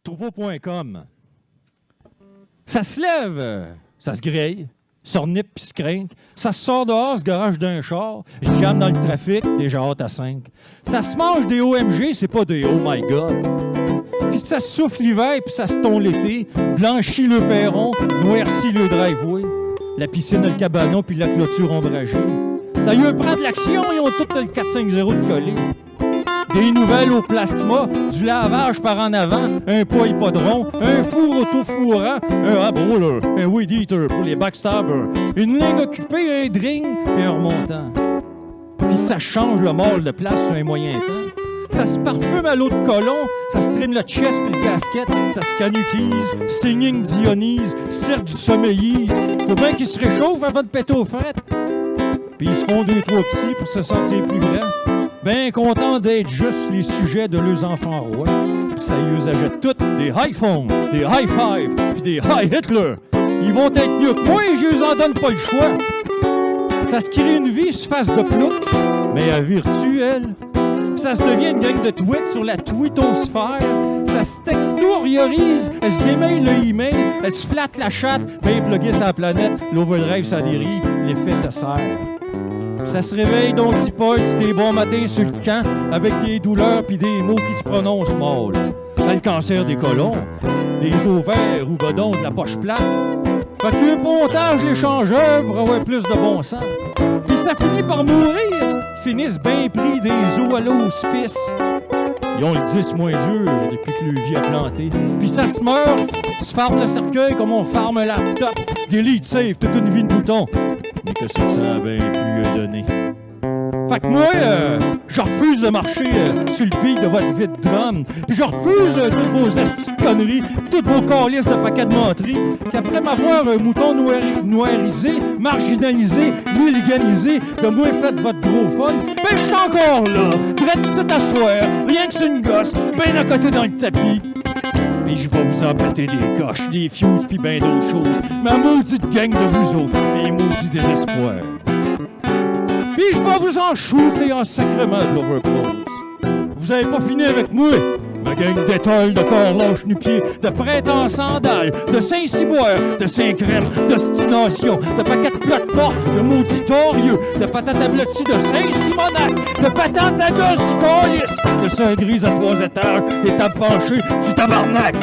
Troupeau.com. Ça se lève, ça se grille, ça renipe pis se crinque, ça se sort dehors, se garage d'un char, je jamme dans le trafic, déjà hâte à 5. Ça se mange des OMG, c'est pas des oh my god. Puis ça souffle l'hiver, puis ça se tond l'été, blanchit le perron, noircit le driveway, la piscine, le cabanon, puis la clôture ombragée. Ça y est, prend de l'action, ils ont tout le 450 de collé. Des nouvelles au plasma, du lavage par en avant, un poids hippodrome, un four auto-fourrant, un abroller, un weed eater pour les backstabbers, une ligne occupée, un drink et un remontant. Puis ça change le mâle de place sur un moyen temps. Ça se parfume à l'eau de colon, ça se trime le chest puis le casquette, ça se canuquise, singing Dionys, cirque du sommeillise. Faut bien qu'ils se réchauffent avant de péter aux frettes. Puis ils seront 2-3 petits pour se sentir plus grands. Ben contents d'être juste les sujets de leurs enfants rois. Pis ça y eux achète toutes des iPhones, des High-Five, pis des High-Hitler. Ils vont être mieux que moi et je les en donne pas le choix. Ça se crée une vie sur face de plouc, mais à virtuelle. Pis ça se devient une gang de tweets sur la twittosphère. Ça se textoriorise, elle se démaille le email, elle se flatte la chatte, ben pluguée sur la planète, l'overdrive ça dérive, l'effet te sert. Ça se réveille donc petit pote des bons matins sur le camp avec des douleurs pis des mots qui se prononcent mal. Dans le cancer des colons, des ovaires ou bedons de la poche plate. Fait que le pontage l'échangeur pour avoir plus de bon sens. Pis ça finit par mourir, finissent bien pris des os à l'hospice. Ils ont le 10 moins dur depuis que le vie a planté. Puis ça se meurt, se farme le cercueil comme on farme un laptop. Delete save toute une vie de bouton. Mais que ça a bien pu donner. Fait que moi, je refuse de marcher sur le pic de votre vide drum. Puis je refuse toutes vos astuces de conneries, toutes vos calices de paquets de menteries. Qu'après m'avoir un mouton noirisé, marginalisé, mulliganisé, de moi fait votre gros fun, ben je suis encore là, prêt de s'asseoir, rien que sur une gosse, ben à côté dans le tapis. Puis je vais vous en péter des coches, des fuses pis ben d'autres choses. Ma maudite gang de vous autres, mes maudits désespoirs. Puis je vais vous en shooter en sacrement de l'overclose. Vous avez pas fini avec moi, ma gang d'étoiles, de corps lâche nu-pieds, de prêtres en sandales, de Saint-Cyboire, de Saint-Crème, d'ostination, de paquets de plats de porte, de maudits torieux, de patates à blottis de Saint-Simonac, de patates à gosse du calice, de Saint-Grise à 3 étages, des tables penchées, du tabarnak.